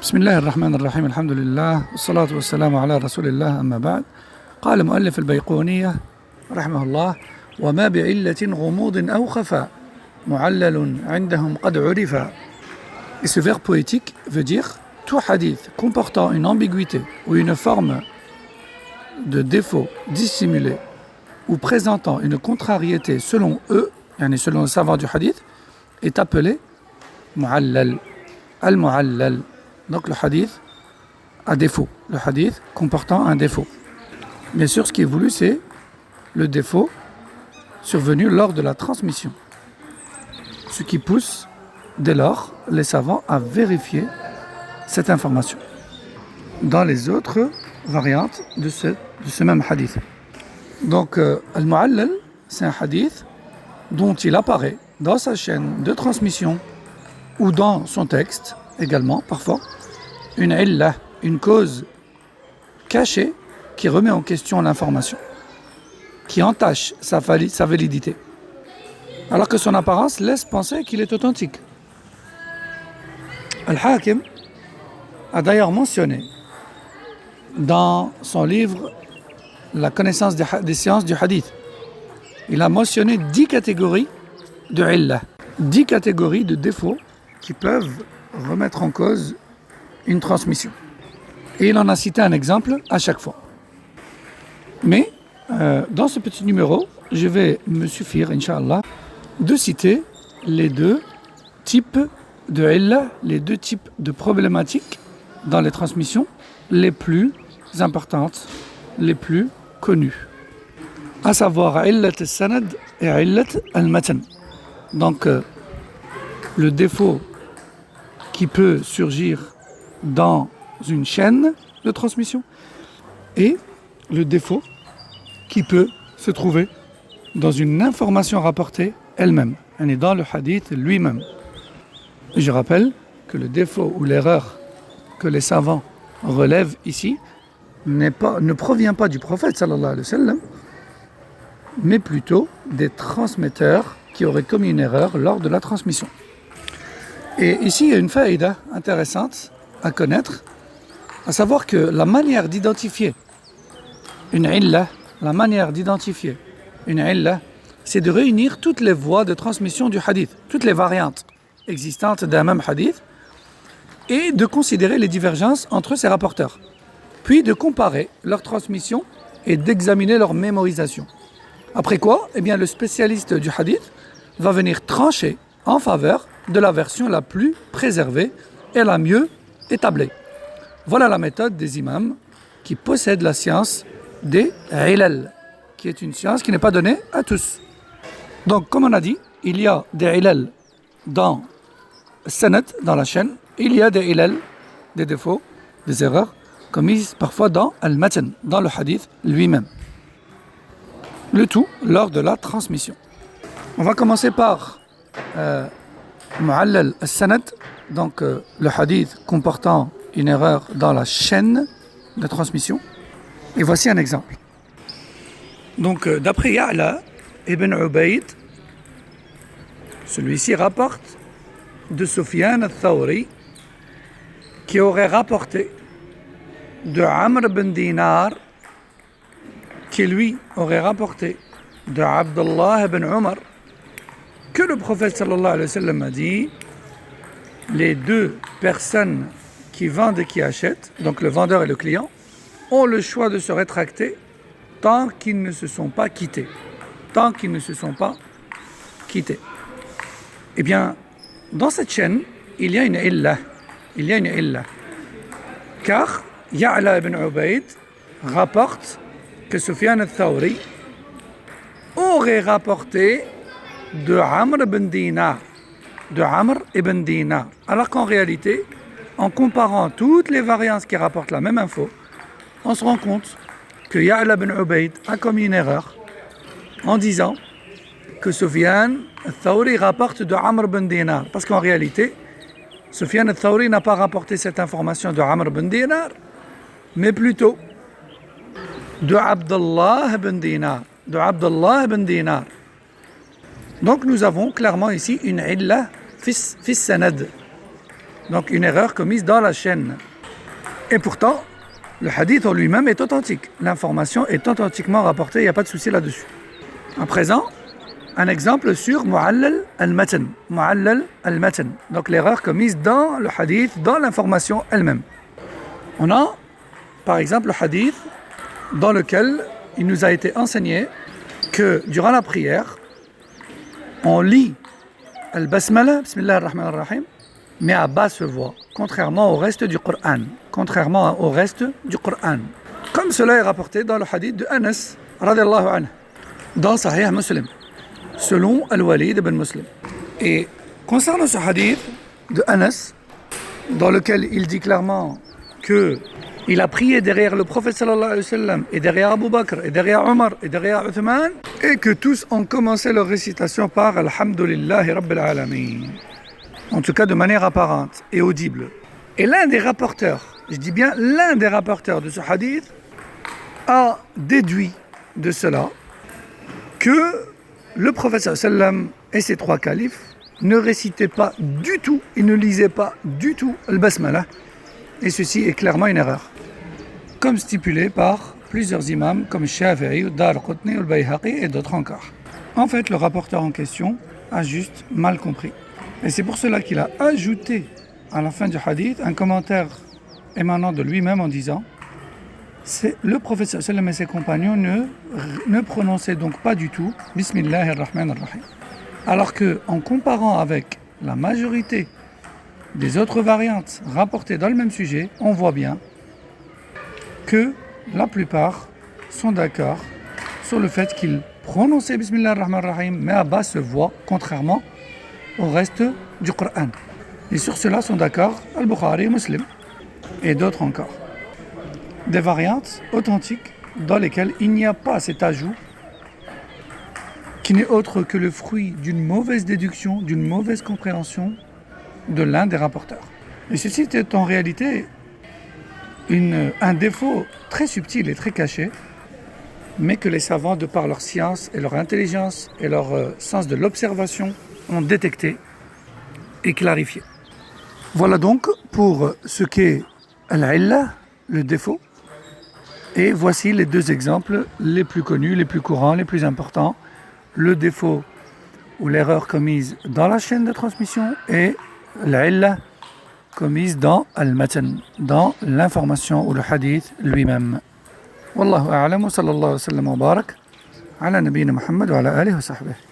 بسم الله الرحمن الرحيم الحمد لله والصلاة والسلام على رسول الله أما بعد. قال مؤلف البيقونية رحمه الله: وما بعلة غموض أو خفاء معلل عندهم قد عرفا. Et ce verbe poétique veut dire tout hadith comportant une ambiguïté ou une forme de défaut dissimulé ou présentant une contrariété selon eux, yani selon le savant du hadith, est appelé mu'allal, al-mu'allal. Donc le hadith à défaut, le hadith comportant un défaut. Bien sûr, ce qui est voulu, c'est le défaut survenu lors de la transmission. Ce qui pousse dès lors les savants à vérifier cette information dans les autres variantes de ce même hadith. Donc, al-mu'allal, c'est un hadith dont il apparaît dans sa chaîne de transmission ou dans son texte également, parfois, une illah, une cause cachée qui remet en question l'information, qui entache sa validité, alors que son apparence laisse penser qu'il est authentique. Al-Hakim a d'ailleurs mentionné dans son livre La connaissance des sciences du hadith, il a mentionné 10 catégories de illah, 10 catégories de défauts qui peuvent remettre en cause une transmission. Et il en a cité un exemple à chaque fois. Mais dans ce petit numéro, je vais me suffire, Inch'Allah, de citer les deux types de illah, les deux types de problématiques dans les transmissions les plus importantes, les plus connues. À savoir illat al-sanad et illat al-matan. Donc, le défaut qui peut surgir dans une chaîne de transmission et le défaut qui peut se trouver dans une information rapportée elle-même, et dans le hadith lui-même. Et je rappelle que le défaut ou l'erreur que les savants relèvent ici ne provient pas du prophète sallallahu alayhi wa sallam, mais plutôt des transmetteurs qui auraient commis une erreur lors de la transmission. Et ici, il y a une faïda intéressante à connaître, à savoir que la manière d'identifier une illah, c'est de réunir toutes les voies de transmission du hadith, toutes les variantes existantes d'un même hadith, et de considérer les divergences entre ces rapporteurs, puis de comparer leur transmission et d'examiner leur mémorisation. Après quoi, le spécialiste du hadith va venir trancher en faveur de la version la plus préservée et la mieux établie. Voilà la méthode des imams qui possèdent la science des ilal, qui est une science qui n'est pas donnée à tous. Donc, comme on a dit, il y a des ilal dans sanad, dans la chaîne, il y a des ilal, des défauts, des erreurs commises parfois dans al-matan, dans le hadith lui-même. Le tout lors de la transmission. On va commencer par mu'allal al-sanad, donc le hadith comportant une erreur dans la chaîne de transmission. Et voici un exemple. Donc d'après Ya'la ibn Ubayd, celui-ci rapporte de Sufyan al-Thawri qui aurait rapporté de Amr ibn Dinar qui lui aurait rapporté de Abdullah ibn Umar que le prophète sallallahu alayhi wa sallam a dit: les deux personnes qui vendent et qui achètent, donc le vendeur et le client, ont le choix de se rétracter tant qu'ils ne se sont pas quittés. Eh bien, dans cette chaîne, il y a une illah. Car Ya'la ibn Ubayd rapporte que Sufyan al-Thawri aurait rapporté de Amr ibn Dinar. Alors qu'en réalité, en comparant toutes les variantes qui rapportent la même info, on se rend compte que Ya'la ibn Ubayd a commis une erreur en disant que Sufyan al-Thawri rapporte de Amr ibn Dinar. Parce qu'en réalité, Sufyan al-Thawri n'a pas rapporté cette information de Amr ibn Dinar, mais plutôt de Abdullah ibn Dinar. Donc nous avons clairement ici une illah fis sanad. Donc une erreur commise dans la chaîne. Et pourtant, le hadith en lui-même est authentique. L'information est authentiquement rapportée, il n'y a pas de souci là-dessus. À présent, un exemple sur Mu'allal al-Matan. Mu'allal al-Matan. Donc l'erreur commise dans le hadith, dans l'information elle-même. On a, par exemple, le hadith dans lequel il nous a été enseigné que durant la prière, on lit al-Basmala, Bismillah ar-Rahman ar-Rahim, mais à basse voix, contrairement au reste du Coran. Contrairement au reste du Coran. Comme cela est rapporté dans le hadith de Anas, radiyallahu anhu, dans Sahih Muslim, selon Al-Walid ibn Muslim. Et concernant ce hadith de Anas, dans lequel il dit clairement qu'il a prié derrière le prophète sallallahu alayhi wa sallam, et derrière Abu Bakr, et derrière Omar, et derrière Uthman, et que tous ont commencé leur récitation par Alhamdulillahi Rabbil Alamin. En tout cas de manière apparente et audible. Et l'un des rapporteurs, je dis bien l'un des rapporteurs de ce hadith, a déduit de cela que le prophète sallallahu alayhi wa sallam et ses trois califes ne récitaient pas du tout, ils ne lisaient pas du tout le basmala. Et ceci est clairement une erreur. Comme stipulé par plusieurs imams comme Shafi'i, Darqutni, Al-Bayhaqi et d'autres encore. En fait, le rapporteur en question a juste mal compris. Et c'est pour cela qu'il a ajouté à la fin du hadith un commentaire émanant de lui-même en disant c'est le prophète sallallahu alayhi wa sallam et ses compagnons ne prononçaient donc pas du tout Bismillahir Rahmanir Rahim. Alors que en comparant avec la majorité des autres variantes rapportées dans le même sujet, on voit bien que la plupart sont d'accord sur le fait qu'ils prononçaient Bismillah ar-Rahman ar-Rahim mais à basse voix, contrairement au reste du Coran. Et sur cela sont d'accord Al-Bukhari, Muslim et d'autres encore. Des variantes authentiques dans lesquelles il n'y a pas cet ajout qui n'est autre que le fruit d'une mauvaise déduction, d'une mauvaise compréhension de l'un des rapporteurs. Et ceci est en réalité un défaut très subtil et très caché, mais que les savants, de par leur science et leur intelligence et leur sens de l'observation, ont détecté et clarifié. Voilà donc pour ce qu'est al-illa, le défaut. Et voici les deux exemples les plus connus, les plus courants, les plus importants. Le défaut ou l'erreur commise dans la chaîne de transmission et l'illa commise dans al-matan, dans l'information ou le hadith lui-même. Wallahu a'lam wa sallallahu wa sallam wa barak ala nabiyyina Muhammad wa ala alihi wa sahbihi.